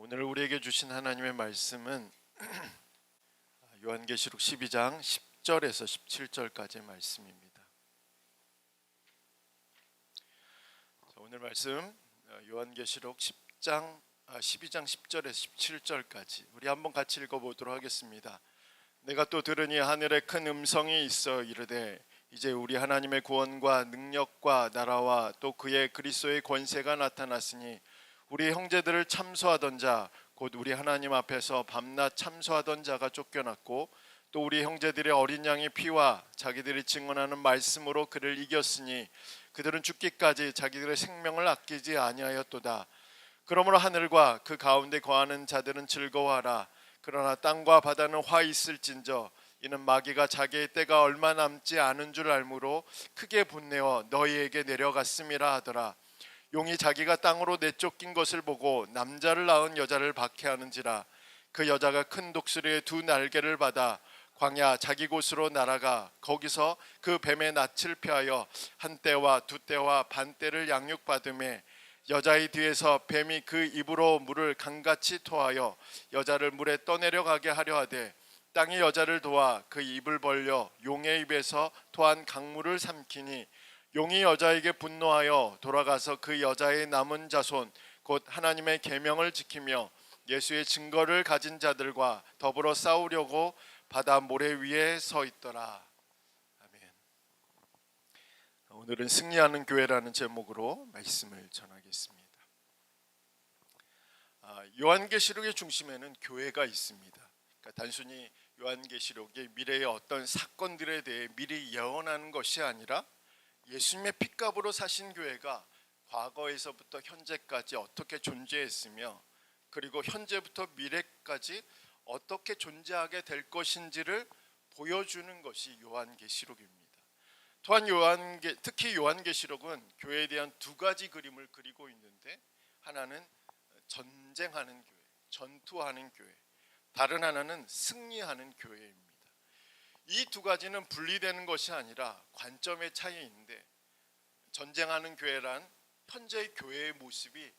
오늘 우리에게 주신 하나님의 말씀은 요한계시록 12장 10절에서 17절까지의 말씀입니다. 오늘 말씀 요한계시록 12장 10절에서 17절까지 우리 한번 같이 읽어보도록 하겠습니다. 내가 또 들으니 하늘에 큰 음성이 있어 이르되 이제 우리 하나님의 구원과 능력과 나라와 또 그의 그리스도의 권세가 나타났으니 우리 형제들을 참소하던 자 곧 우리 하나님 앞에서 밤낮 참소하던 자가 쫓겨났고 또 우리 형제들의 어린 양의 피와 자기들이 증언하는 말씀으로 그를 이겼으니 그들은 죽기까지 자기들의 생명을 아끼지 아니하였도다. 그러므로 하늘과 그 가운데 거하는 자들은 즐거워하라. 그러나 땅과 바다는 화 있을진저 이는 마귀가 자기의 때가 얼마 남지 않은 줄 알므로 크게 분내어 너희에게 내려갔음이라 하더라. 용이 자기가 땅으로 내쫓긴 것을 보고 남자를 낳은 여자를 박해하는지라. 그 여자가 큰 독수리의 두 날개를 받아 광야 자기 곳으로 날아가 거기서 그 뱀의 낯을 피하여 한 떼와 두 떼와 반 떼를 양육받으매 여자의 뒤에서 뱀이 그 입으로 물을 강같이 토하여 여자를 물에 떠내려가게 하려 하되 땅이 여자를 도와 그 입을 벌려 용의 입에서 토한 강물을 삼키니 용이 여자에게 분노하여 돌아가서 그 여자의 남은 자손 곧 하나님의 계명을 지키며 예수의 증거를 가진 자들과 더불어 싸우려고 바다 모래 위에 서 있더라. 아멘. 오늘은 승리하는 교회라는 제목으로 말씀을 전하겠습니다. 요한계시록의 중심에는 교회가 있습니다. 그러니까 단순히 요한계시록의 미래의 어떤 사건들에 대해 미리 예언하는 것이 아니라 예수님의 핏값으로 사신 교회가 과거에서부터 현재까지 어떻게 존재했으며 그리고 현재부터 미래까지 어떻게 존재하게 될 것인지를 보여주는 것이 요한계시록입니다. 또한 특히 요한계시록은 교회에 대한 두 가지 그림을 그리고 있는데 하나는 전쟁하는 교회, 전투하는 교회, 다른 하나는 승리하는 교회입니다. 이 두 가지는 분리되는 것이 아니라 관점의 차이인데 전쟁하는 교회란 현재의 교회의 모습이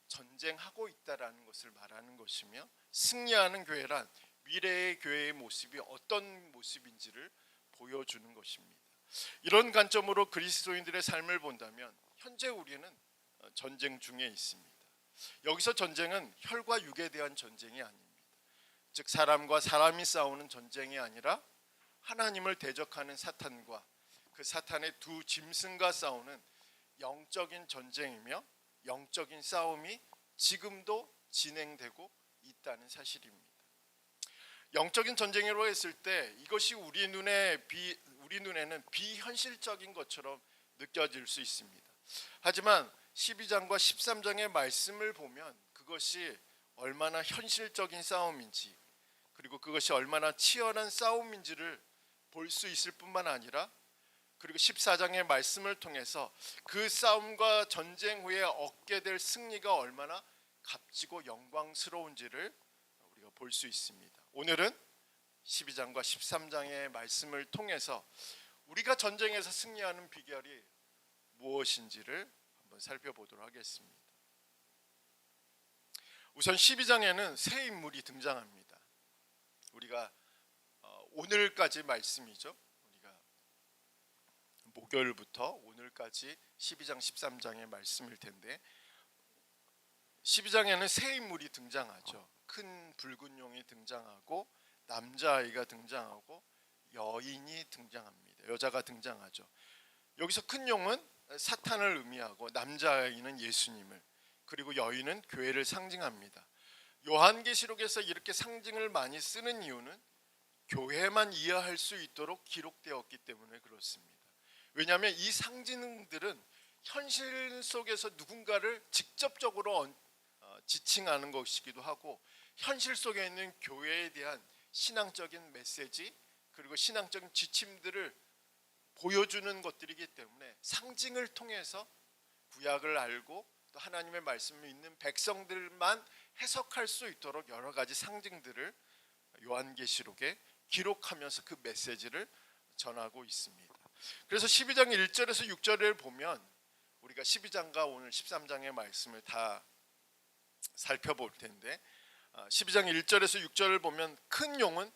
전쟁하고 있다라는 것을 말하는 것이며 승리하는 교회란 미래의 교회의 모습이 어떤 모습인지를 보여주는 것입니다. 이런 관점으로 그리스도인들의 삶을 본다면 현재 우리는 전쟁 중에 있습니다. 여기서 전쟁은 혈과 육에 대한 전쟁이 아닙니다. 즉 사람과 사람이 싸우는 전쟁이 아니라 하나님을 대적하는 사탄과 그 사탄의 두 짐승과 싸우는 영적인 전쟁이며 영적인 싸움이 지금도 진행되고 있다는 사실입니다. 영적인 전쟁이라고 했을 때 이것이 우리 눈에는 비현실적인 것처럼 느껴질 수 있습니다. 하지만 12장과 13장의 말씀을 보면 그것이 얼마나 현실적인 싸움인지 그리고 그것이 얼마나 치열한 싸움인지를 볼 수 있을 뿐만 아니라 그리고 14장의 말씀을 통해서 그 싸움과 전쟁 후에 얻게 될 승리가 얼마나 값지고 영광스러운지를 우리가 볼 수 있습니다. 오늘은 12장과 13장의 말씀을 통해서 우리가 전쟁에서 승리하는 비결이 무엇인지를 한번 살펴보도록 하겠습니다. 우선 12장에는 새 인물이 등장합니다. 우리가 오늘까지 말씀이죠. 우리가 목요일부터 오늘까지 12장 13장의 말씀일 텐데 12장에는 새 인물이 등장하죠. 큰 붉은 용이 등장하고 남자아이가 등장하고 여인이 등장합니다. 여자가 등장하죠. 여기서 큰 용은 사탄을 의미하고 남자아이는 예수님을 그리고 여인은 교회를 상징합니다. 요한계시록에서 이렇게 상징을 많이 쓰는 이유는 교회만 이해할 수 있도록 기록되었기 때문에 그렇습니다. 왜냐하면 이 상징들은 현실 속에서 누군가를 직접적으로 지칭하는 것이기도 하고 현실 속에 있는 교회에 대한 신앙적인 메시지 그리고 신앙적인 지침들을 보여주는 것들이기 때문에 상징을 통해서 구약을 알고 또 하나님의 말씀을 믿는 백성들만 해석할 수 있도록 여러 가지 상징들을 요한계시록에 기록하면서 그 메시지를 전하고 있습니다. 그래서 12장 1절에서 6절을 보면 우리가 12장과 오늘 13장의 말씀을 다 살펴볼 텐데 12장 1절에서 6절을 보면 큰 용은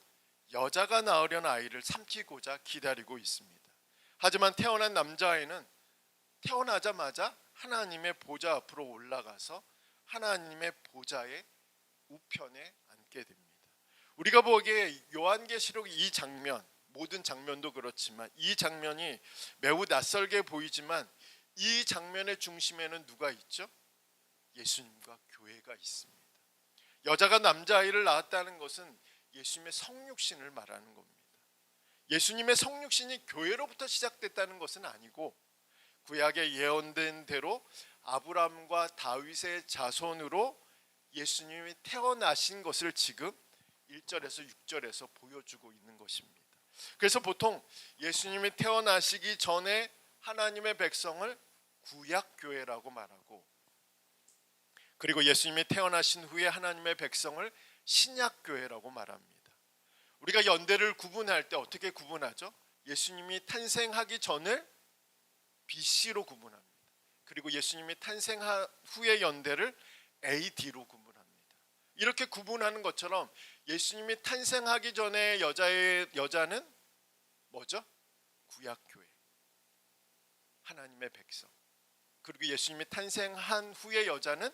여자가 낳으려는 아이를 삼키고자 기다리고 있습니다. 하지만 태어난 남자아이는 태어나자마자 하나님의 보좌 앞으로 올라가서 하나님의 보좌의 우편에 앉게 됩니다. 우리가 보기에 요한계시록 이 장면, 모든 장면도 그렇지만 이 장면이 매우 낯설게 보이지만 이 장면의 중심에는 누가 있죠? 예수님과 교회가 있습니다. 여자가 남자아이를 낳았다는 것은 예수님의 성육신을 말하는 겁니다. 예수님의 성육신이 교회로부터 시작됐다는 것은 아니고 구약에 예언된 대로 아브라함과 다윗의 자손으로 예수님이 태어나신 것을 지금 1절에서 6절에서 보여주고 있는 것입니다. 그래서 보통 예수님이 태어나시기 전에 하나님의 백성을 구약교회라고 말하고, 그리고 예수님이 태어나신 후에 하나님의 백성을 신약교회라고 말합니다. 우리가 연대를 구분할 때 어떻게 구분하죠? 예수님이 탄생하기 전을 BC로 구분합니다. 그리고 예수님이 탄생 후의 연대를 AD로 구분합니다. 이렇게 구분하는 것처럼 예수님이 탄생하기 전에 여자는 뭐죠? 구약교회, 하나님의 백성. 그리고 예수님이 탄생한 후의 여자는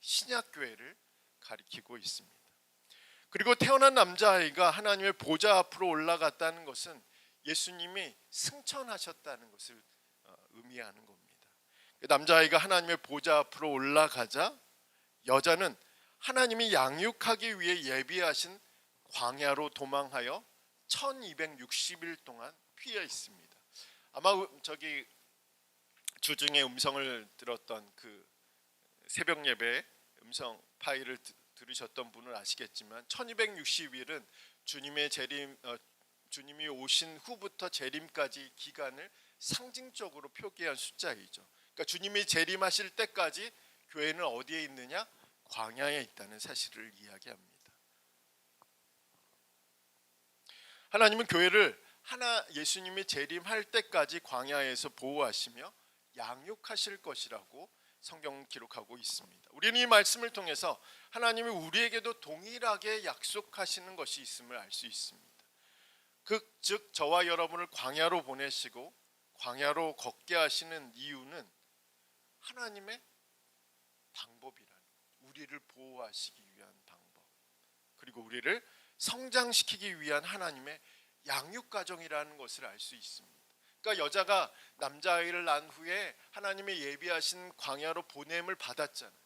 신약교회를 가리키고 있습니다. 그리고 태어난 남자아이가 하나님의 보좌 앞으로 올라갔다는 것은 예수님이 승천하셨다는 것을 의미하는 겁니다. 남자아이가 하나님의 보좌 앞으로 올라가자 여자는 하나님이 양육하기 위해 예비하신 광야로 도망하여 1260일 동안 피해 있습니다. 아마 저기 주중에 음성을 들었던 그 새벽 예배 음성 파일을 들으셨던 분은 아시겠지만 1260일은 주님이 오신 후부터 재림까지 기간을 상징적으로 표기한 숫자이죠. 그러니까 주님이 재림하실 때까지 교회는 어디에 있느냐? 광야에 있다는 사실을 이야기합니다. 하나님은 교회를 예수님이 재림할 때까지 광야에서 보호하시며 양육하실 것이라고 성경은 기록하고 있습니다. 우리는 이 말씀을 통해서 하나님이 우리에게도 동일하게 약속하시는 것이 있음을 알 수 있습니다. 즉 저와 여러분을 광야로 보내시고 광야로 걷게 하시는 이유는 하나님의 방법이라는, 우리를 보호하시기 위한 방법, 그리고 우리를 성장시키기 위한 하나님의 양육 과정이라는 것을 알 수 있습니다. 그러니까 여자가 남자아이를 낳은 후에 하나님의 예비하신 광야로 보냄을 받았잖아요.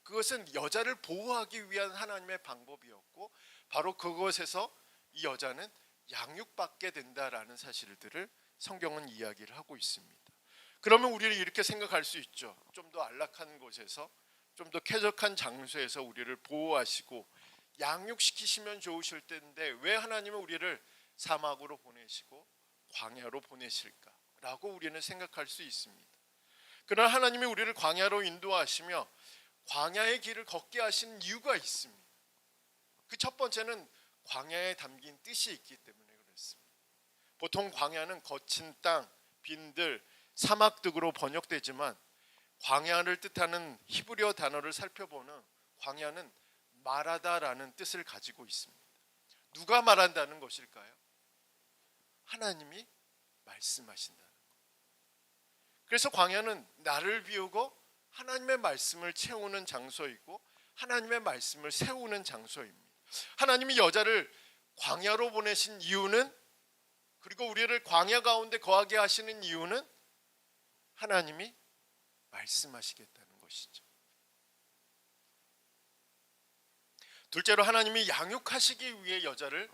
그것은 여자를 보호하기 위한 하나님의 방법이었고, 바로 그것에서 이 여자는 양육받게 된다라는 사실들을 성경은 이야기를 하고 있습니다. 그러면 우리는 이렇게 생각할 수 있죠. 좀 더 안락한 곳에서, 좀 더 쾌적한 장소에서 우리를 보호하시고 양육시키시면 좋으실 텐데 왜 하나님은 우리를 사막으로 보내시고 광야로 보내실까라고 우리는 생각할 수 있습니다. 그러나 하나님이 우리를 광야로 인도하시며 광야의 길을 걷게 하신 이유가 있습니다. 그 첫 번째는 광야에 담긴 뜻이 있기 때문에 그렇습니다. 보통 광야는 거친 땅, 빈들, 사막 등으로 번역되지만 광야를 뜻하는 히브리어 단어를 살펴보면 광야는 말하다라는 뜻을 가지고 있습니다. 누가 말한다는 것일까요? 하나님이 말씀하신다는 것. 그래서 광야는 나를 비우고 하나님의 말씀을 채우는 장소이고 하나님의 말씀을 세우는 장소입니다. 하나님이 여자를 광야로 보내신 이유는, 그리고 우리를 광야 가운데 거하게 하시는 이유는 하나님이 말씀하시겠다는 것이죠. 둘째로 하나님이 양육하시기 위해 여자를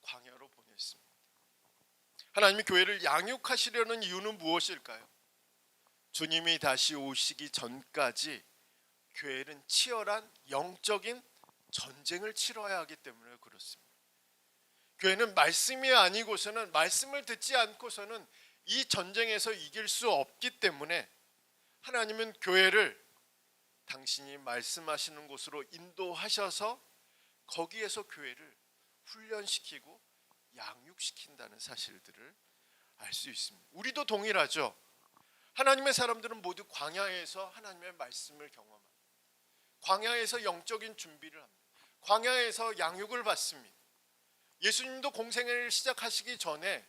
광야로 보냈습니다. 하나님이 교회를 양육하시려는 이유는 무엇일까요? 주님이 다시 오시기 전까지 교회는 치열한 영적인 전쟁을 치러야 하기 때문에 그렇습니다. 교회는 말씀이 아니고서는, 말씀을 듣지 않고서는 이 전쟁에서 이길 수 없기 때문에 하나님은 교회를 당신이 말씀하시는 곳으로 인도하셔서 거기에서 교회를 훈련시키고 양육시킨다는 사실들을 알 수 있습니다. 우리도 동일하죠. 하나님의 사람들은 모두 광야에서 하나님의 말씀을 경험합니다. 광야에서 영적인 준비를 합니다. 광야에서 양육을 받습니다. 예수님도 공생애를 시작하시기 전에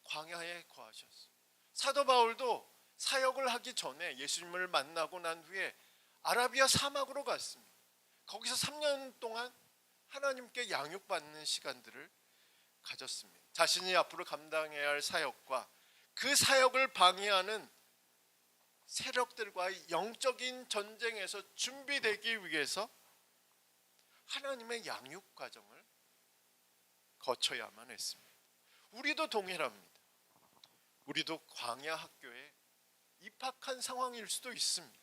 광야에 거하셨어요. 사도 바울도 사역을 하기 전에 예수님을 만나고 난 후에 아라비아 사막으로 갔습니다. 거기서 3년 동안 하나님께 양육받는 시간들을 가졌습니다. 자신이 앞으로 감당해야 할 사역과 그 사역을 방해하는 세력들과의 영적인 전쟁에서 준비되기 위해서 하나님의 양육 과정을 거쳐야만 했습니다. 우리도 동일합니다. 우리도 광야 학교에 입학한 상황일 수도 있습니다.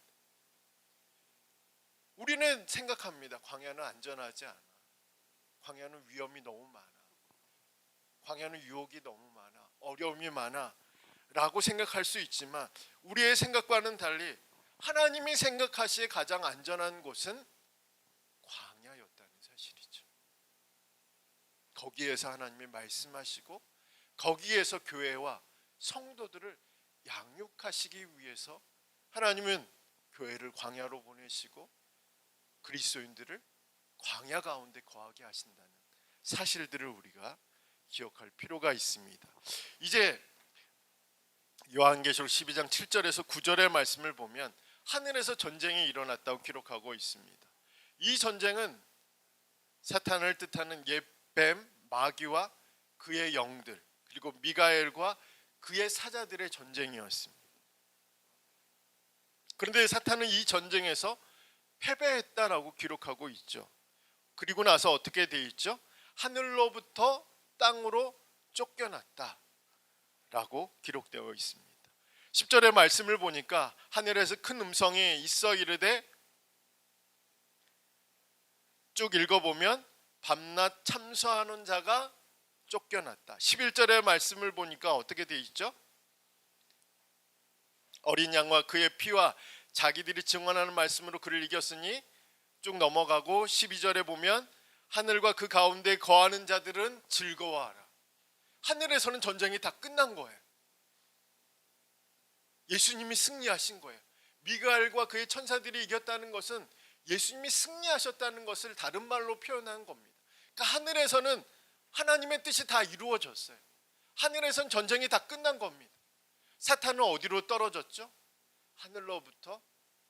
우리는 생각합니다. 광야는 안전하지 않아. 광야는 위험이 너무 많아. 광야는 유혹이 너무 많아. 어려움이 많아. 라고 생각할 수 있지만 우리의 생각과는 달리 하나님이 생각하시기에 가장 안전한 곳은 광야였다는 사실이죠. 거기에서 하나님이 말씀하시고 거기에서 교회와 성도들을 양육하시기 위해서 하나님은 교회를 광야로 보내시고 그리스도인들을 광야 가운데 거하게 하신다는 사실들을 우리가 기억할 필요가 있습니다. 이제 요한계시록 12장 7절에서 9절의 말씀을 보면 하늘에서 전쟁이 일어났다고 기록하고 있습니다. 이 전쟁은 사탄을 뜻하는 옛뱀 마귀와 그의 영들 그리고 미가엘과 그의 사자들의 전쟁이었습니다. 그런데 사탄은 이 전쟁에서 패배했다라고 기록하고 있죠. 그리고 나서 어떻게 돼 있죠? 하늘로부터 땅으로 쫓겨났다라고 기록되어 있습니다. 10절의 말씀을 보니까 하늘에서 큰 음성이 있어 이르되 쭉 읽어보면 밤낮 참수하는 자가 쫓겨났다. 11절의 말씀을 보니까 어떻게 돼 있죠? 어린 양과 그의 피와 자기들이 증언하는 말씀으로 그를 이겼으니 쭉 넘어가고 12절에 보면 하늘과 그 가운데 거하는 자들은 즐거워하라. 하늘에서는 전쟁이 다 끝난 거예요. 예수님이 승리하신 거예요. 미가엘과 그의 천사들이 이겼다는 것은 예수님이 승리하셨다는 것을 다른 말로 표현한 겁니다. 그러니까 하늘에서는 하나님의 뜻이 다 이루어졌어요. 하늘에선 전쟁이 다 끝난 겁니다. 사탄은 어디로 떨어졌죠? 하늘로부터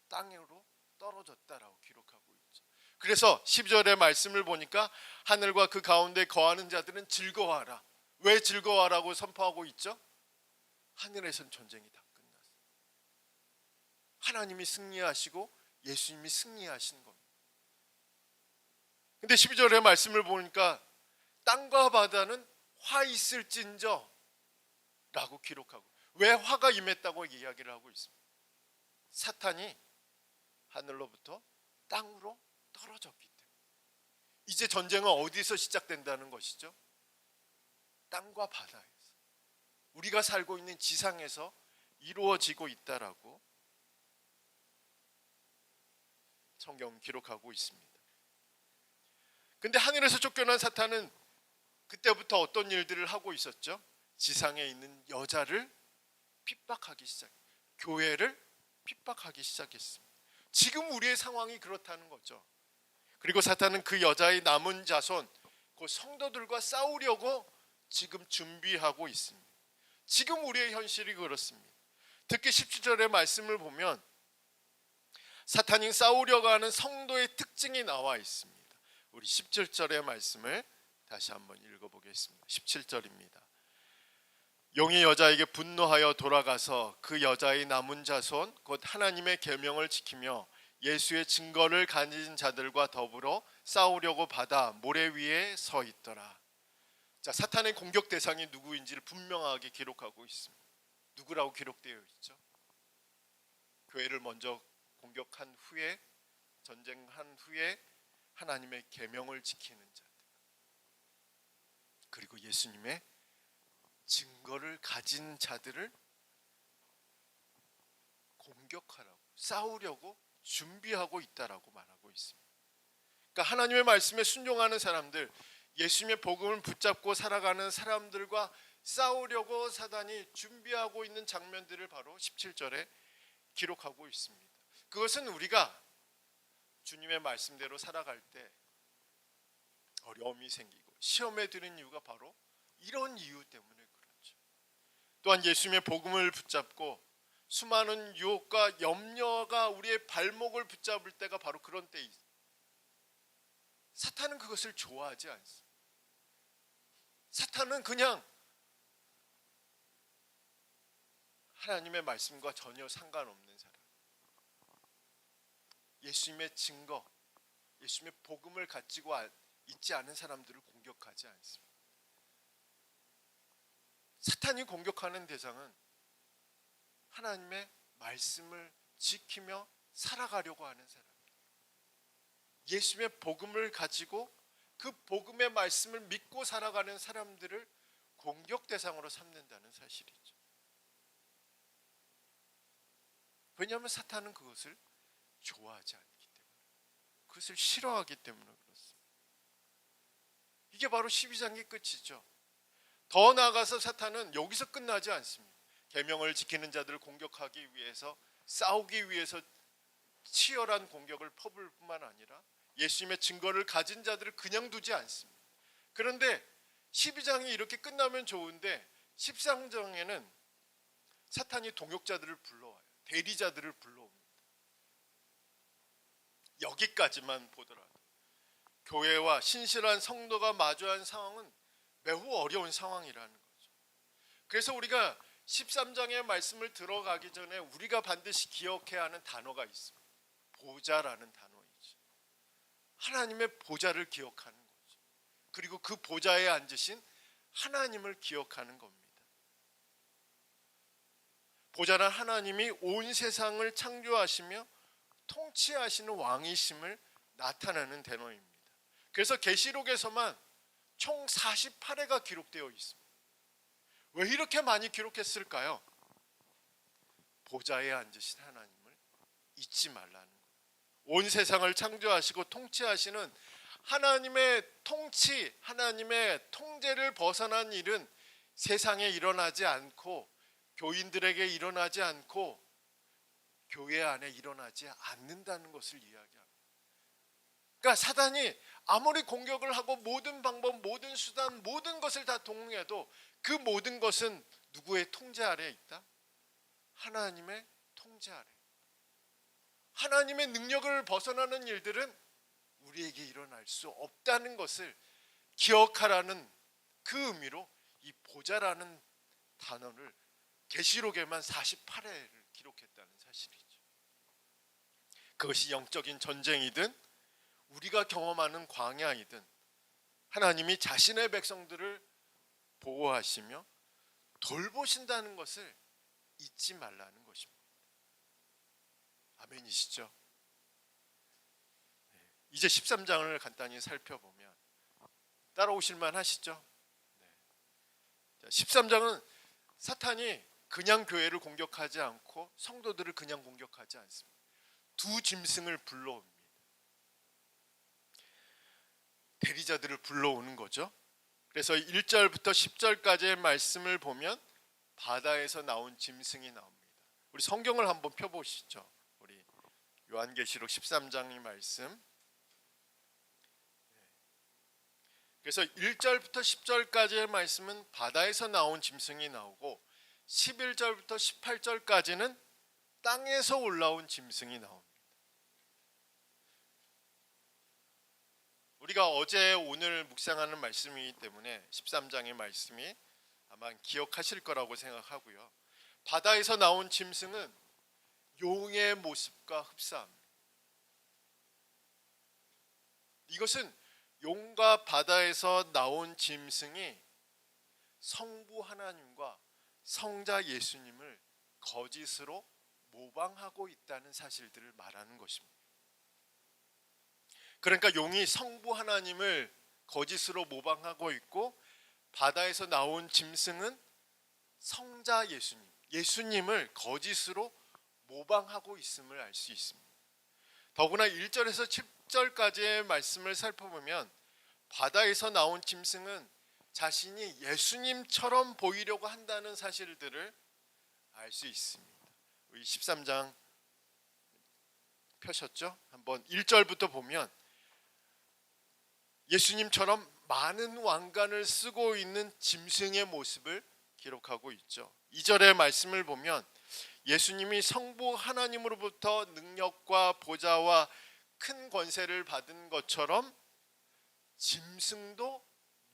땅으로 떨어졌다라고 기록하고 있죠. 그래서 12절의 말씀을 보니까 하늘과 그 가운데 거하는 자들은 즐거워하라. 왜 즐거워하라고 선포하고 있죠? 하늘에선 전쟁이 다 끝났어요. 하나님이 승리하시고 예수님이 승리하신 겁니다. 근데 12절의 말씀을 보니까 땅과 바다는 화 있을진저 라고 기록하고, 왜 화가 임했다고 이야기를 하고 있습니다. 사탄이 하늘로부터 땅으로 떨어졌기 때문에. 이제 전쟁은 어디서 시작된다는 것이죠? 땅과 바다에서, 우리가 살고 있는 지상에서 이루어지고 있다라고 성경 기록하고 있습니다. 근데 하늘에서 쫓겨난 사탄은 그때부터 어떤 일들을 하고 있었죠? 지상에 있는 여자를 핍박하기 교회를 핍박하기 시작했습니다. 지금 우리의 상황이 그렇다는 거죠. 그리고 사탄은 그 여자의 남은 자손, 그 성도들과 싸우려고 지금 준비하고 있습니다. 지금 우리의 현실이 그렇습니다. 특히 17절의 말씀을 보면 사탄이 싸우려고 하는 성도의 특징이 나와 있습니다. 우리 17절의 말씀을 다시 한번 읽어보겠습니다. 17절입니다. 용이 여자에게 분노하여 돌아가서 그 여자의 남은 자손 곧 하나님의 계명을 지키며 예수의 증거를 가진 자들과 더불어 싸우려고 받아 모래 위에 서 있더라. 자, 사탄의 공격 대상이 누구인지를 분명하게 기록하고 있습니다. 누구라고 기록되어 있죠? 교회를 먼저 공격한 후에, 전쟁한 후에 하나님의 계명을 지키는 자들, 그리고 예수님의 증거를 가진 자들을 공격하라고, 싸우려고 준비하고 있다라고 말하고 있습니다. 그러니까 하나님의 말씀에 순종하는 사람들, 예수님의 복음을 붙잡고 살아가는 사람들과 싸우려고 사단이 준비하고 있는 장면들을 바로 17절에 기록하고 있습니다. 그것은 우리가 주님의 말씀대로 살아갈 때 어려움이 생기고 시험에 드는 이유가 바로 이런 이유 때문에 그렇죠. 또한 예수님의 복음을 붙잡고 수많은 유혹과 염려가 우리의 발목을 붙잡을 때가 바로 그런 때에 있습니다. 사탄은 그것을 좋아하지 않습니다. 사탄은 그냥 하나님의 말씀과 전혀 상관없는 사람, 예수님의 증거, 예수님의 복음을 가지고 있지 않은 사람들을 공격하지 않습니다. 사탄이 공격하는 대상은 하나님의 말씀을 지키며 살아가려고 하는 사람, 예수님의 복음을 가지고 그 복음의 말씀을 믿고 살아가는 사람들을 공격 대상으로 삼는다는 사실이죠. 왜냐하면 사탄은 그것을 좋아하지 않기 때문에, 그것을 싫어하기 때문에 그렇습니다. 이게 바로 12장의 끝이죠. 더 나아가서 사탄은 여기서 끝나지 않습니다. 계명을 지키는 자들을 공격하기 위해서, 싸우기 위해서 치열한 공격을 퍼부을 뿐만 아니라 예수님의 증거를 가진 자들을 그냥 두지 않습니다. 그런데 12장이 이렇게 끝나면 좋은데 13장에는 사탄이 동역자들을 불러와요. 대리자들을 불러옵니다. 여기까지만 보더라도 교회와 신실한 성도가 마주한 상황은 매우 어려운 상황이라는 거죠. 그래서 우리가 13장의 말씀을 들어가기 전에 우리가 반드시 기억해야 하는 단어가 있습니다. 보좌라는 단어이죠. 하나님의 보좌를 기억하는 거죠. 그리고 그 보좌에 앉으신 하나님을 기억하는 겁니다. 보좌는 하나님이 온 세상을 창조하시며 통치하시는 왕이심을 나타내는 단어입니다. 그래서 계시록에서만 총 48회가 기록되어 있습니다. 왜 이렇게 많이 기록했을까요? 보좌에 앉으신 하나님을 잊지 말라는 거예요. 온 세상을 창조하시고 통치하시는 하나님의 통치, 하나님의 통제를 벗어난 일은 세상에 일어나지 않고, 교인들에게 일어나지 않고, 교회 안에 일어나지 않는다는 것을 이야기합니다. 그러니까 사단이 아무리 공격을 하고 모든 방법, 모든 수단, 모든 것을 다 동원해도 그 모든 것은 누구의 통제 아래에 있다? 하나님의 통제 아래. 하나님의 능력을 벗어나는 일들은 우리에게 일어날 수 없다는 것을 기억하라는 그 의미로 이 보좌라는 단어를 계시록에만 48회를 기록했다는 사실이죠. 그것이 영적인 전쟁이든 우리가 경험하는 광야이든 하나님이 자신의 백성들을 보호하시며 돌보신다는 것을 잊지 말라는 것입니다. 아멘이시죠? 이제 13장을 간단히 살펴보면 따라오실만 하시죠? 13장은 사탄이 그냥 교회를 공격하지 않고 성도들을 그냥 공격하지 않습니다. 두 짐승을 불러옵니다. 대리자들을 불러오는 거죠. 그래서 1절부터 10절까지의 말씀을 보면 바다에서 나온 짐승이 나옵니다. 우리 성경을 한번 펴보시죠. 우리 요한계시록 13장의 말씀. 그래서 1절부터 10절까지의 말씀은 바다에서 나온 짐승이 나오고 11절부터 18절까지는 땅에서 올라온 짐승이 나옵니다. 우리가 어제 오늘 묵상하는 말씀이기 때문에 13장의 말씀이 아마 기억하실 거라고 생각하고요. 바다에서 나온 짐승은 용의 모습과 흡사합니다. 이것은 용과 바다에서 나온 짐승이 성부 하나님과 성자 예수님을 거짓으로 모방하고 있다는 사실들을 말하는 것입니다. 그러니까 용이 성부 하나님을 거짓으로 모방하고 있고 바다에서 나온 짐승은 성자 예수님, 예수님을 거짓으로 모방하고 있음을 알 수 있습니다. 더구나 1절에서 10절까지의 말씀을 살펴보면 바다에서 나온 짐승은 자신이 예수님처럼 보이려고 한다는 사실들을 알 수 있습니다. 우리 13장 펴셨죠? 한번 1절부터 보면 예수님처럼 많은 왕관을 쓰고 있는 짐승의 모습을 기록하고 있죠. 2절의 말씀을 보면 예수님이 성부 하나님으로부터 능력과 보좌와 큰 권세를 받은 것처럼 짐승도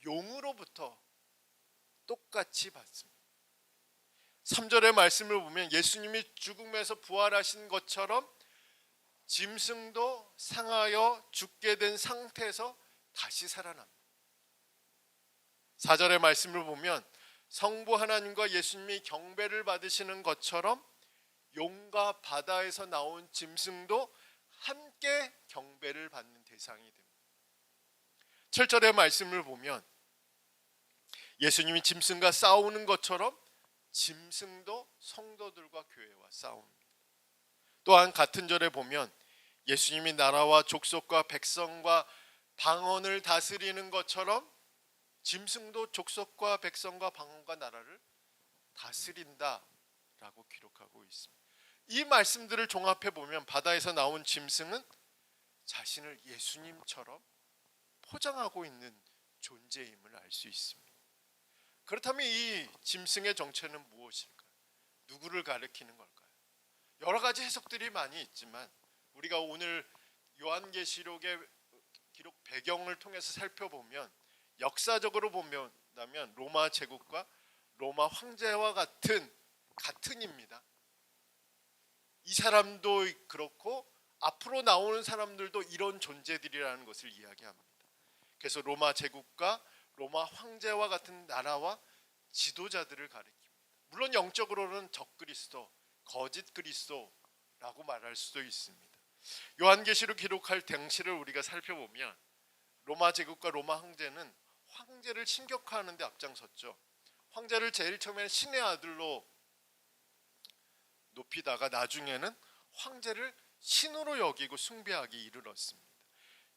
용으로부터 똑같이 받습니다. 3절의 말씀을 보면 예수님이 죽음에서 부활하신 것처럼 짐승도 상하여 죽게 된 상태에서 다시 살아납니다. 4절의 말씀을 보면 성부 하나님과 예수님이 경배를 받으시는 것처럼 용과 바다에서 나온 짐승도 함께 경배를 받는 대상이 됩니다. 7절의 말씀을 보면 예수님이 짐승과 싸우는 것처럼 짐승도 성도들과 교회와 싸웁니다. 또한 같은 절에 보면 예수님이 나라와 족속과 백성과 방언을 다스리는 것처럼 짐승도 족속과 백성과 방언과 나라를 다스린다라고 기록하고 있습니다. 이 말씀들을 종합해 보면 바다에서 나온 짐승은 자신을 예수님처럼 포장하고 있는 존재임을 알 수 있습니다. 그렇다면 이 짐승의 정체는 무엇일까요? 누구를 가리키는 걸까요? 여러 가지 해석들이 많이 있지만 우리가 오늘 요한계시록의 기록 배경을 통해서 살펴보면 역사적으로 본다면 로마 제국과 로마 황제와 같은입니다. 이 사람도 그렇고 앞으로 나오는 사람들도 이런 존재들이라는 것을 이야기합니다. 그래서 로마 제국과 로마 황제와 같은 나라와 지도자들을 가리킵니다. 물론 영적으로는 적그리스도, 거짓 그리스도라고 말할 수도 있습니다. 요한계시록 기록할 당시를 우리가 살펴보면 로마 제국과 로마 황제는 황제를 신격화하는 데 앞장섰죠. 황제를 제일 처음에는 신의 아들로 높이다가 나중에는 황제를 신으로 여기고 숭배하기 이르렀습니다.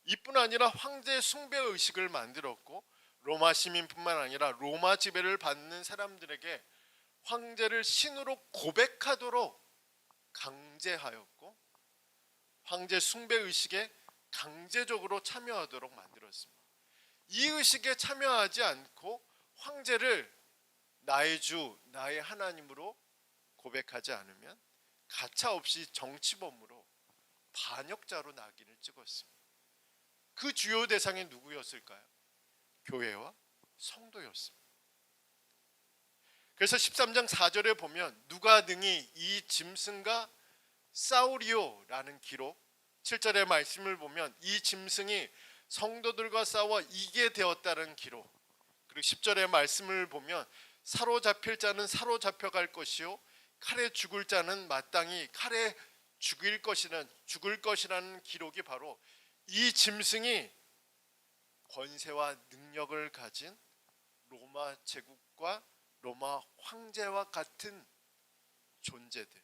이뿐 아니라 황제 숭배 의식을 만들었고 로마 시민뿐만 아니라 로마 지배를 받는 사람들에게 황제를 신으로 고백하도록 강제하였고 황제 숭배 의식에 강제적으로 참여하도록 만들었습니다. 이 의식에 참여하지 않고 황제를 나의 주, 나의 하나님으로 고백하지 않으면 가차없이 정치범으로 반역자로 낙인을 찍었습니다. 그 주요 대상이 누구였을까요? 교회와 성도였습니다. 그래서 13장 4절에 보면 누가 능히 이 짐승과 싸우리오라는 기록, 7절의 말씀을 보면 이 짐승이 성도들과 싸워 이기게 되었다는 기록, 그리고 10절의 말씀을 보면 사로잡힐 자는 사로잡혀갈 것이요 칼에 죽을 자는 마땅히 칼에 죽을 것이라는 기록이 바로 이 짐승이 권세와 능력을 가진 로마 제국과 로마 황제와 같은 존재들,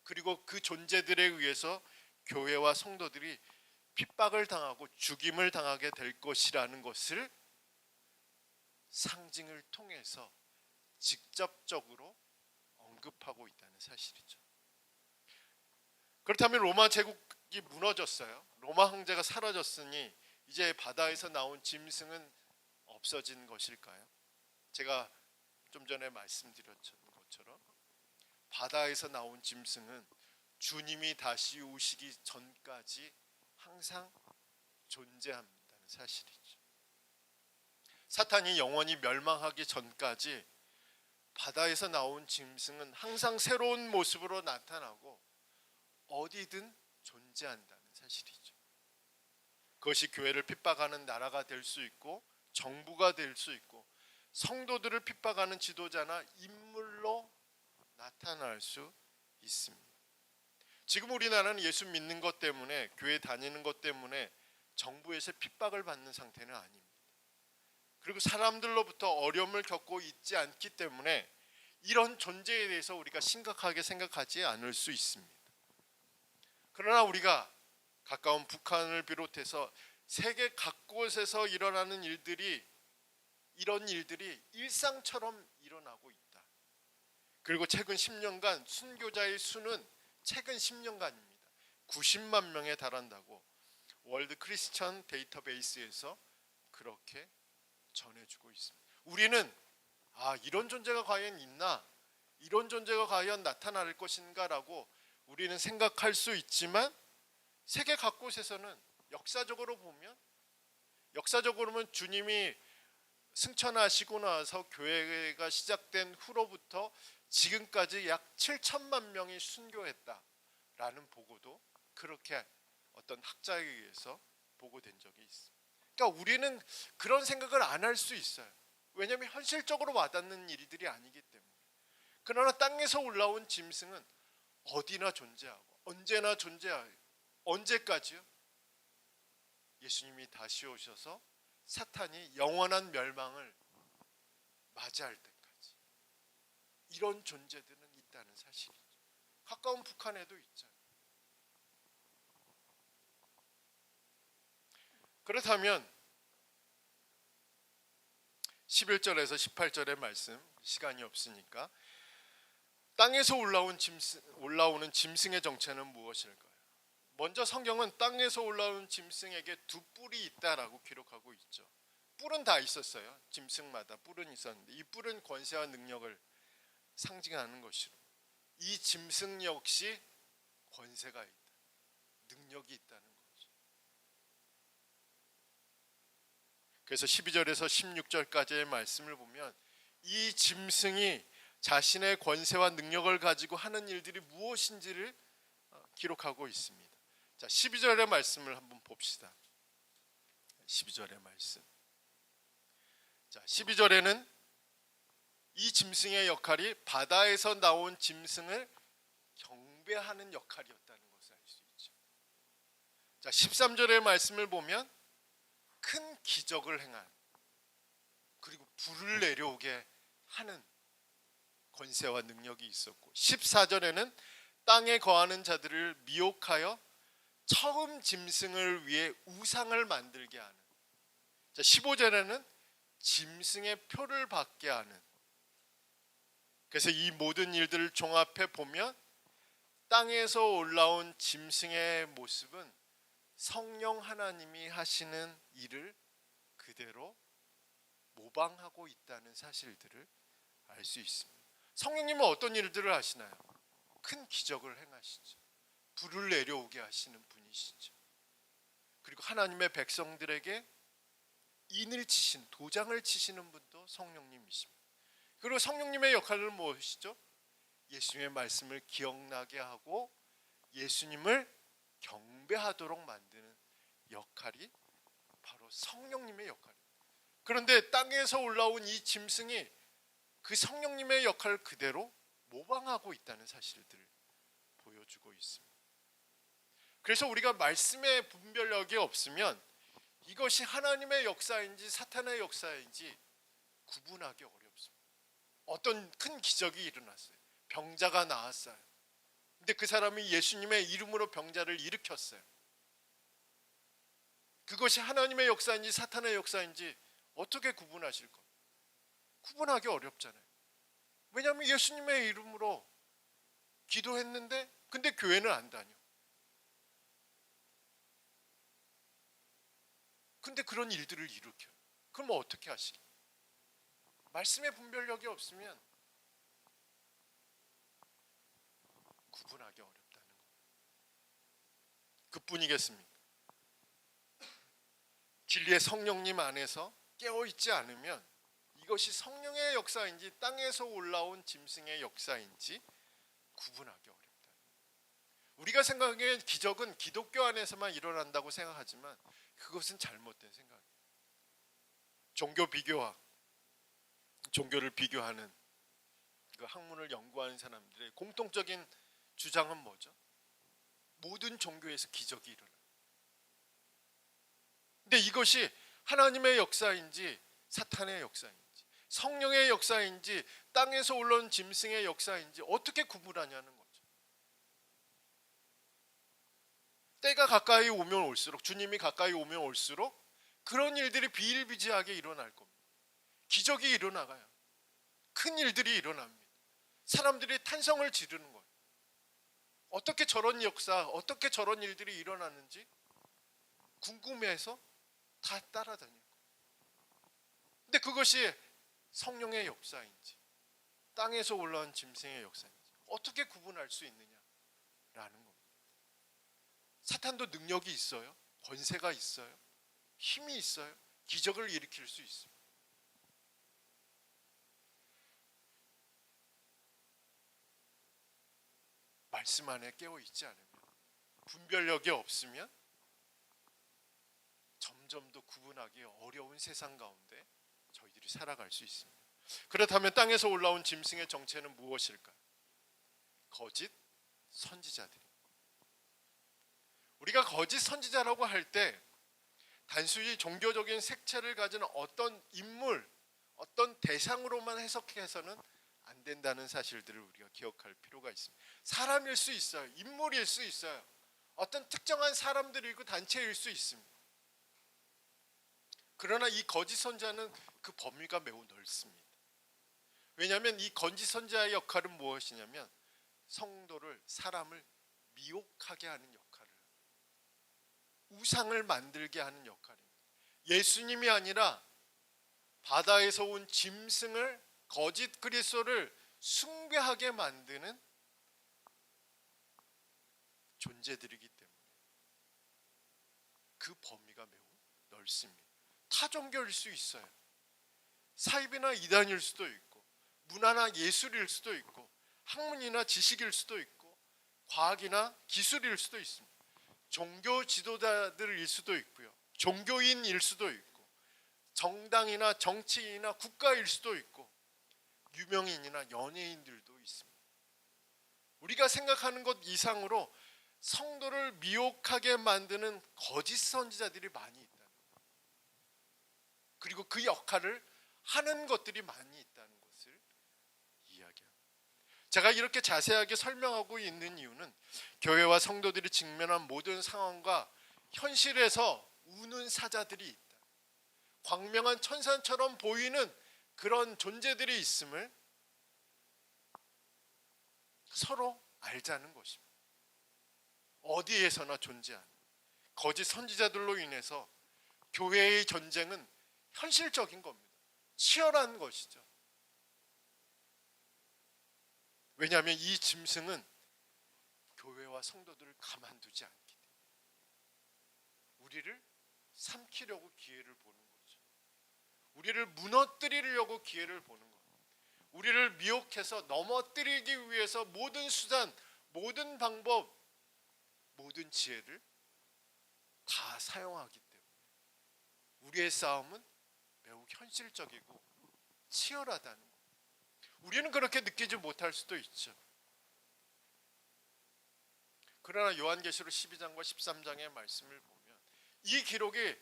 그리고 그 존재들에 의해서 교회와 성도들이 핍박을 당하고 죽임을 당하게 될 것이라는 것을 상징을 통해서 직접적으로 언급하고 있다는 사실이죠. 그렇다면 로마 제국이 무너졌어요. 로마 황제가 사라졌으니 이제 바다에서 나온 짐승은 없어진 것일까요? 제가 좀 전에 말씀드렸던 것처럼 바다에서 나온 짐승은 주님이 다시 오시기 전까지 항상 존재한다는 사실이죠. 사탄이 영원히 멸망하기 전까지 바다에서 나온 짐승은 항상 새로운 모습으로 나타나고 어디든 존재한다는 사실이죠. 그것이 교회를 핍박하는 나라가 될 수 있고 정부가 될 수 있고 성도들을 핍박하는 지도자나 인물로 나타날 수 있습니다. 지금 우리나라는 예수 믿는 것 때문에, 교회 다니는 것 때문에 정부에서 핍박을 받는 상태는 아닙니다. 그리고 사람들로부터 어려움을 겪고 있지 않기 때문에 이런 존재에 대해서 우리가 심각하게 생각하지 않을 수 있습니다. 그러나 우리가 가까운 북한을 비롯해서 세계 각곳에서 일어나는 이런 일들이 일상처럼 일어나고 있다. 그리고 최근 10년간 순교자의 수는 최근 10년간입니다. 90만 명에 달한다고 월드 크리스천 데이터베이스에서 그렇게 전해주고 있습니다. 우리는 이런 존재가 과연 있나? 이런 존재가 과연 나타날 것인가라고 우리는 생각할 수 있지만 세계 각곳에서는 역사적으로는 주님이 승천하시고 나서 교회가 시작된 후로부터 지금까지 약 7천만 명이 순교했다라는 보고도 그렇게 어떤 학자에 의해서 보고된 적이 있습니다. 그러니까 우리는 그런 생각을 안 할 수 있어요. 왜냐하면 현실적으로 와닿는 일들이 아니기 때문에. 그러나 땅에서 올라온 짐승은 어디나 존재하고 언제나 존재하고 언제까지요? 예수님이 다시 오셔서 사탄이 영원한 멸망을 맞이할 때까지 이런 존재들은 있다는 사실이죠. 가까운 북한에도 있잖아요. 그렇다면 11절에서 18절의 말씀, 시간이 없으니까 땅에서 올라오는 짐승의 정체는 무엇일까요? 먼저 성경은 땅에서 올라오는 짐승에게 두 뿔이 있다라고 기록하고 있죠. 뿔은 다 있었어요. 짐승마다 뿔은 있었는데 이 뿔은 권세와 능력을 상징하는 것이로 이 짐승 역시 권세가 있다, 능력이 있다는 거죠. 그래서 12절에서 16절까지의 말씀을 보면 이 짐승이 자신의 권세와 능력을 가지고 하는 일들이 무엇인지를 기록하고 있습니다. 자, 12절의 말씀을 한번 봅시다. 12절의 말씀. 자, 12절에는 이 짐승의 역할이 바다에서 나온 짐승을 경배하는 역할이었다는 것을 알 수 있죠. 자, 13절의 말씀을 보면 큰 기적을 행한, 그리고 불을 내려오게 하는 권세와 능력이 있었고, 14절에는 땅에 거하는 자들을 미혹하여 처음 짐승을 위해 우상을 만들게 하는, 15절에는 짐승의 표를 받게 하는. 그래서 이 모든 일들을 종합해 보면 땅에서 올라온 짐승의 모습은 성령 하나님이 하시는 일을 그대로 모방하고 있다는 사실들을 알 수 있습니다. 성령님은 어떤 일들을 하시나요? 큰 기적을 행하시죠. 불을 내려오게 하시는 분이시죠. 그리고 하나님의 백성들에게 인을 치신, 도장을 치시는 분도 성령님이십니다. 그리고 성령님의 역할은 무엇이죠? 예수님의 말씀을 기억나게 하고 예수님을 경배하도록 만드는 역할이 바로 성령님의 역할입니다. 그런데 땅에서 올라온 이 짐승이 그 성령님의 역할을 그대로 모방하고 있다는 사실들을 보여주고 있습니다. 그래서 우리가 말씀의 분별력이 없으면 이것이 하나님의 역사인지 사탄의 역사인지 구분하기 어렵습니다. 어떤 큰 기적이 일어났어요. 병자가 나았어요. 근데 그 사람이 예수님의 이름으로 병자를 일으켰어요. 그것이 하나님의 역사인지 사탄의 역사인지 어떻게 구분하실 겁니까? 구분하기 어렵잖아요. 왜냐하면 예수님의 이름으로 기도했는데 근데 교회는 안 다녀. 근데 그런 일들을 일으켜요. 그럼 어떻게 하시겠어요? 말씀의 분별력이 없으면 구분하기 어렵다는 거예요. 그뿐이겠습니까? 진리의 성령님 안에서 깨어있지 않으면 이것이 성령의 역사인지 땅에서 올라온 짐승의 역사인지 구분하기 어렵다. 우리가 생각하기엔 기적은 기독교 안에서만 일어난다고 생각하지만 그것은 잘못된 생각이에요. 종교 비교학, 종교를 비교하는 그 학문을 연구하는 사람들의 공통적인 주장은 뭐죠? 모든 종교에서 기적이 일어나요. 근데 이것이 하나님의 역사인지 사탄의 역사인지 성령의 역사인지 땅에서 올라온 짐승의 역사인지 어떻게 구분하냐는 거죠. 때가 가까이 오면 올수록, 주님이 가까이 오면 올수록 그런 일들이 비일비재하게 일어날 겁니다. 기적이 일어나가요. 큰 일들이 일어납니다. 사람들이 탄성을 지르는 거예요. 어떻게 저런 역사, 어떻게 저런 일들이 일어나는지 궁금해서 다 따라다닐 거예요. 근데 그것이 성령의 역사인지 땅에서 올라온 짐승의 역사인지 어떻게 구분할 수 있느냐라는 겁니다. 사탄도 능력이 있어요. 권세가 있어요. 힘이 있어요. 기적을 일으킬 수 있습니다. 말씀 안에 깨어있지 않으면, 분별력이 없으면 점점 더 구분하기 어려운 세상 가운데 저희들이 살아갈 수 있습니다. 그렇다면 땅에서 올라온 짐승의 정체는 무엇일까요? 거짓 선지자들입니다. 우리가 거짓 선지자라고 할 때 단순히 종교적인 색채를 가진 어떤 인물, 어떤 대상으로만 해석해서는 안 된다는 사실들을 우리가 기억할 필요가 있습니다. 사람일 수 있어요. 인물일 수 있어요. 어떤 특정한 사람들이고 단체일 수 있습니다. 그러나 이 거짓 선지자는 그 범위가 매우 넓습니다. 왜냐하면 이 거짓 선지자의 역할은 무엇이냐면 성도를, 사람을 미혹하게 하는 역할을, 우상을 만들게 하는 역할입니다. 예수님이 아니라 바다에서 온 짐승을, 거짓 그리스도를 숭배하게 만드는 존재들이기 때문에 그 범위가 매우 넓습니다. 타종교일 수 있어요. 사입이나 이단일 수도 있고, 문화나 예술일 수도 있고, 학문이나 지식일 수도 있고, 과학이나 기술일 수도 있습니다. 종교 지도자들일 수도 있고요. 종교인일 수도 있고, 정당이나 정치인이나 국가일 수도 있고, 유명인이나 연예인들도 있습니다. 우리가 생각하는 것 이상으로 성도를 미혹하게 만드는 거짓 선지자들이 많이 있다는 거예요. 그리고 그 역할을 하는 것들이 많이 있다는 것을 이야기합니다. 제가 이렇게 자세하게 설명하고 있는 이유는 교회와 성도들이 직면한 모든 상황과 현실에서 우는 사자들이 있다, 광명한 천산처럼 보이는 그런 존재들이 있음을 서로 알자는 것입니다. 어디에서나 존재하는 거짓 선지자들로 인해서 교회의 전쟁은 현실적인 겁니다. 치열한 것이죠. 왜냐하면 이 짐승은 교회와 성도들을 가만두지 않기 때문에 우리를 삼키려고 기회를 보는 거죠. 우리를 무너뜨리려고 기회를 보는 거예요. 우리를 미혹해서 넘어뜨리기 위해서 모든 수단, 모든 방법, 모든 지혜를 다 사용하기 때문에 우리의 싸움은 매우 현실적이고 치열하다는 거예요. 우리는 그렇게 느끼지 못할 수도 있죠. 그러나 요한계시록 12장과 13장의 말씀을 보면 이 기록이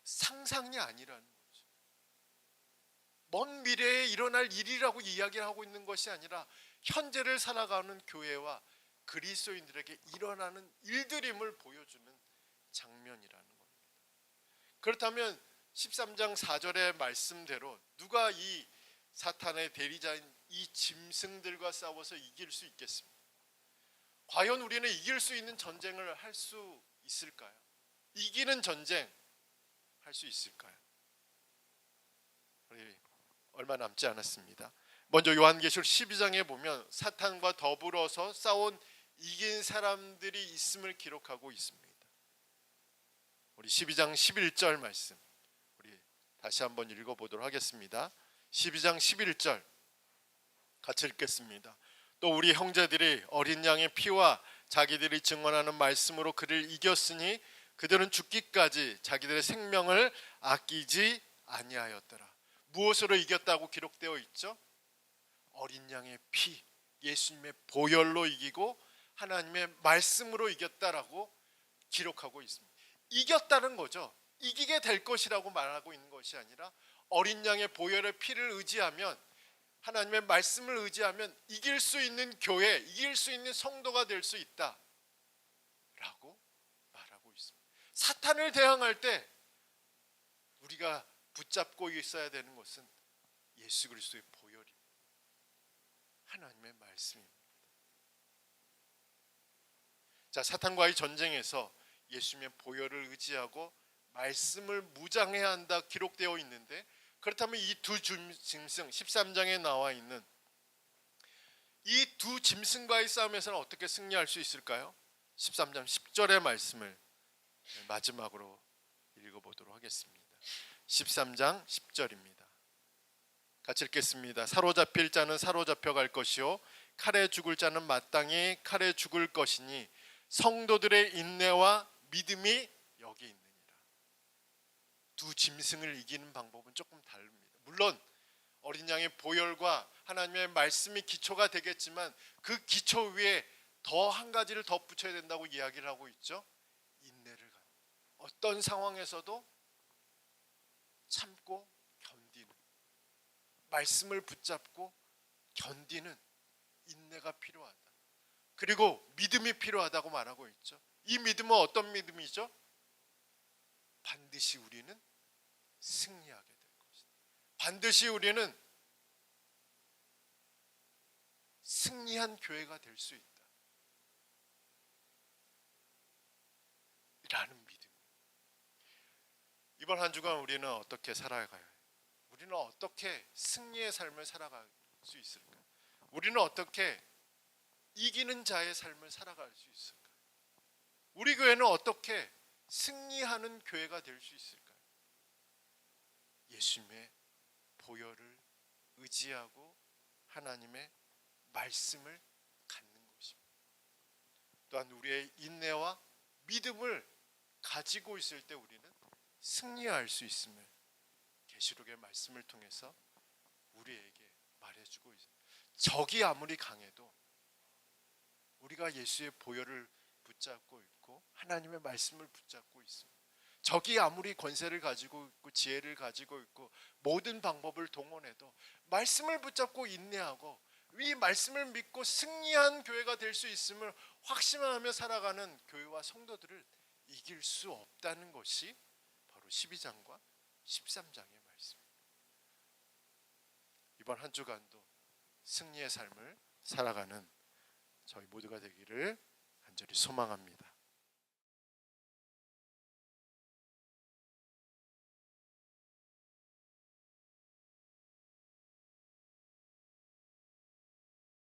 상상이 아니라는 거죠. 먼 미래에 일어날 일이라고 이야기를 하고 있는 것이 아니라 현재를 살아가는 교회와 그리스도인들에게 일어나는 일들임을 보여주는 장면이라는 겁니다. 그렇다면 13장 4절의 말씀대로 누가 이 사탄의 대리자인 이 짐승들과 싸워서 이길 수 있겠습니까? 과연 우리는 이길 수 있는 전쟁을 할 수 있을까요? 이기는 전쟁 할 수 있을까요? 우리 얼마 남지 않았습니다. 먼저 요한계시록 12장에 보면 사탄과 더불어서 싸운 이긴 사람들이 있음을 기록하고 있습니다. 우리 12장 11절 말씀 우리 다시 한번 읽어보도록 하겠습니다. 12장 11절 같이 읽겠습니다. 또 우리 형제들이 어린 양의 피와 자기들이 증언하는 말씀으로 그를 이겼으니 그들은 죽기까지 자기들의 생명을 아끼지 아니하였더라. 무엇으로 이겼다고 기록되어 있죠? 어린 양의 피, 예수님의 보혈로 이기고 하나님의 말씀으로 이겼다라고 기록하고 있습니다. 이겼다는 거죠. 이기게 될 것이라고 말하고 있는 것이 아니라 어린 양의 보혈의 피를 의지하면, 하나님의 말씀을 의지하면 이길 수 있는 교회, 이길 수 있는 성도가 될 수 있다 라고 말하고 있습니다. 사탄을 대항할 때 우리가 붙잡고 있어야 되는 것은 예수 그리스도의 보혈입니다. 하나님의 말씀입니다. 자, 사탄과의 전쟁에서 예수님의 보혈을 의지하고 말씀을 무장해야 한다 기록되어 있는데 그렇다면 이 두 짐승 13장에 나와 있는 이 두 짐승과의 싸움에서는 어떻게 승리할 수 있을까요? 13장 10절의 말씀을 마지막으로 읽어보도록 하겠습니다. 13장 10절입니다. 같이 읽겠습니다. 사로잡힐 자는 사로잡혀 갈 것이요 칼에 죽을 자는 마땅히 칼에 죽을 것이니 성도들의 인내와 믿음이 여기 있느니라. 두 짐승을 이기는 방법은 조금 다릅니다. 물론 어린 양의 보혈과 하나님의 말씀이 기초가 되겠지만 그 기초 위에 더 한 가지를 덧붙여야 된다고 이야기를 하고 있죠. 인내를 가요. 어떤 상황에서도 참고 견디는, 말씀을 붙잡고 견디는 인내가 필요하다. 그리고 믿음이 필요하다고 말하고 있죠. 이 믿음은 어떤 믿음이죠? 반드시 우리는 승리하게 될 것이다. 반드시 우리는 승리한 교회가 될 수 있다. 라는 믿음. 이번 한 주간 우리는 어떻게 살아가요? 우리는 어떻게 승리의 삶을 살아갈 수 있을까? 우리는 어떻게 이기는 자의 삶을 살아갈 수 있을까? 우리 교회는 어떻게 승리하는 교회가 될 수 있을까요? 예수님의 보혈을 의지하고 하나님의 말씀을 갖는 것입니다. 또한 우리의 인내와 믿음을 가지고 있을 때 우리는 승리할 수 있음을 계시록의 말씀을 통해서 우리에게 말해주고 있습니다. 적이 아무리 강해도 우리가 예수의 보혈을 붙잡고 있고 하나님의 말씀을 붙잡고 있습니다. 적이 아무리 권세를 가지고 있고 지혜를 가지고 있고 모든 방법을 동원해도 말씀을 붙잡고 인내하고 이 말씀을 믿고 승리한 교회가 될 수 있음을 확신하며 살아가는 교회와 성도들을 이길 수 없다는 것이 바로 12장과 13장의 말씀입니다. 이번 한 주간도 승리의 삶을 살아가는 저희 모두가 되기를 간절히 소망합니다.